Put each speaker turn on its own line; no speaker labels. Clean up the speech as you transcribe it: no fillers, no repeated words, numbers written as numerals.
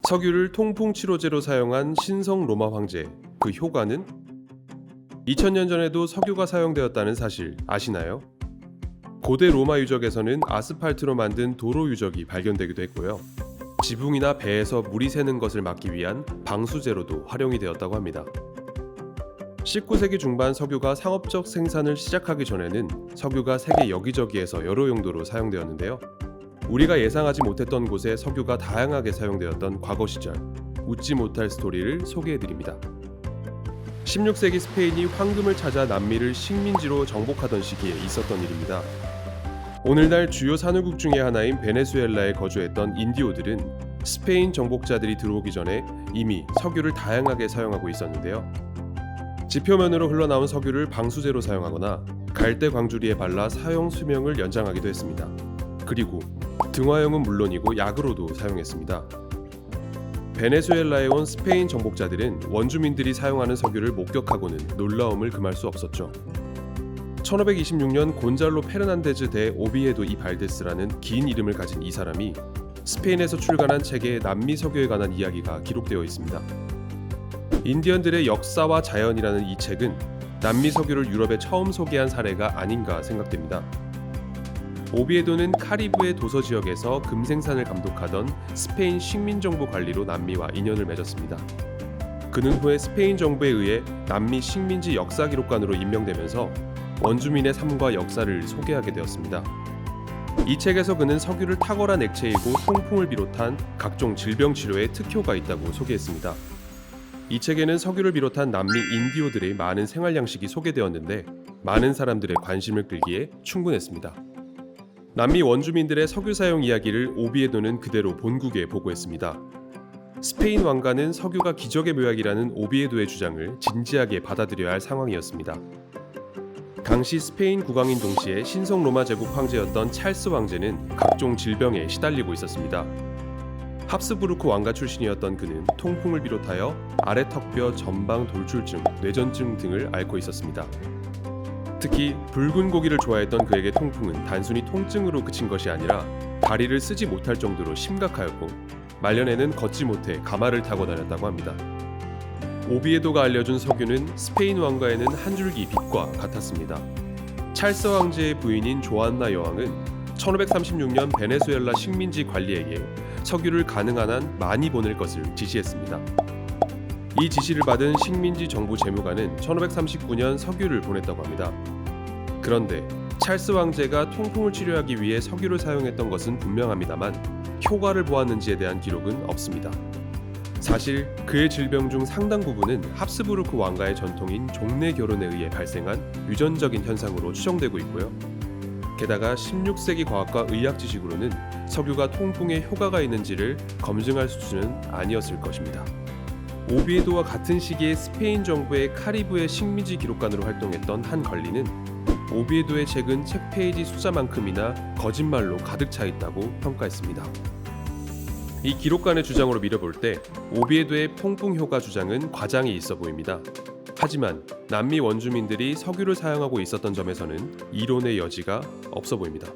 석유를 통풍 치료제로 사용한 신성 로마 황제, 그 효과는? 2000년 전에도 석유가 사용되었다는 사실 아시나요? 고대 로마 유적에서는 아스팔트로 만든 도로 유적이 발견되기도 했고요. 지붕이나 배에서 물이 새는 것을 막기 위한 방수제로도 활용이 되었다고 합니다. 19세기 중반 석유가 상업적 생산을 시작하기 전에는 석유가 세계 여기저기에서 여러 용도로 사용되었는데요. 우리가 예상하지 못했던 곳에 석유가 다양하게 사용되었던 과거 시절, 웃지 못할 스토리를 소개해드립니다. 16세기 스페인이 황금을 찾아 남미를 식민지로 정복하던 시기에 있었던 일입니다. 오늘날 주요 산유국 중의 하나인 베네수엘라에 거주했던 인디오들은 스페인 정복자들이 들어오기 전에 이미 석유를 다양하게 사용하고 있었는데요. 지표면으로 흘러나온 석유를 방수제로 사용하거나 갈대 광주리에 발라 사용 수명을 연장하기도 했습니다. 그리고 등화용은 물론이고 약으로도 사용했습니다. 베네수엘라에 온 스페인 정복자들은 원주민들이 사용하는 석유를 목격하고는 놀라움을 금할 수 없었죠. 1526년 곤잘로 페르난데즈 데 오비에도 이 발데스라는 긴 이름을 가진 이 사람이 스페인에서 출간한 책에 남미 석유에 관한 이야기가 기록되어 있습니다. 인디언들의 역사와 자연이라는 이 책은 남미 석유를 유럽에 처음 소개한 사례가 아닌가 생각됩니다. 오비에도는 카리브해 도서 지역에서 금 생산을 감독하던 스페인 식민정부 관리로 남미와 인연을 맺었습니다. 그는 후에 스페인 정부에 의해 남미 식민지 역사기록관으로 임명되면서 원주민의 삶과 역사를 소개하게 되었습니다. 이 책에서 그는 석유를 탁월한 액체이고 통풍을 비롯한 각종 질병 치료에 특효가 있다고 소개했습니다. 이 책에는 석유를 비롯한 남미 인디오들의 많은 생활 양식이 소개되었는데 많은 사람들의 관심을 끌기에 충분했습니다. 남미 원주민들의 석유 사용 이야기를 오비에도는 그대로 본국에 보고했습니다. 스페인 왕가는 석유가 기적의 묘약이라는 오비에도의 주장을 진지하게 받아들여야 할 상황이었습니다. 당시 스페인 국왕인 동시에 신성 로마 제국 황제였던 찰스 왕제는 각종 질병에 시달리고 있었습니다. 합스부르크 왕가 출신이었던 그는 통풍을 비롯하여 아래턱뼈 전방 돌출증, 뇌전증 등을 앓고 있었습니다. 특히 붉은 고기를 좋아했던 그에게 통풍은 단순히 통증으로 그친 것이 아니라 다리를 쓰지 못할 정도로 심각하였고 말년에는 걷지 못해 가마를 타고 다녔다고 합니다. 오비에도가 알려준 석유는 스페인 왕가에는 한 줄기 빛과 같았습니다. 찰스 왕제의 부인인 조안나 여왕은 1536년 베네수엘라 식민지 관리에게 석유를 가능한 한 많이 보낼 것을 지시했습니다. 이 지시를 받은 식민지 정부 재무관은 1539년 석유를 보냈다고 합니다. 그런데 찰스 왕제가 통풍을 치료하기 위해 석유를 사용했던 것은 분명합니다만 효과를 보았는지에 대한 기록은 없습니다. 사실 그의 질병 중 상당 부분은 합스부르크 왕가의 전통인 종례 결혼에 의해 발생한 유전적인 현상으로 추정되고 있고요. 게다가 16세기 과학과 의학 지식으로는 석유가 통풍에 효과가 있는지를 검증할 수준은 아니었을 것입니다. 오비에도와 같은 시기에 스페인 정부의 카리브해 식민지 기록관으로 활동했던 한 관리는 오비에도의 책은 책 페이지 숫자만큼이나 거짓말로 가득 차 있다고 평가했습니다. 이 기록관의 주장으로 미뤄볼 때 오비에도의 통풍 효과 주장은 과장이 있어 보입니다. 하지만 남미 원주민들이 석유를 사용하고 있었던 점에서는 이론의 여지가 없어 보입니다.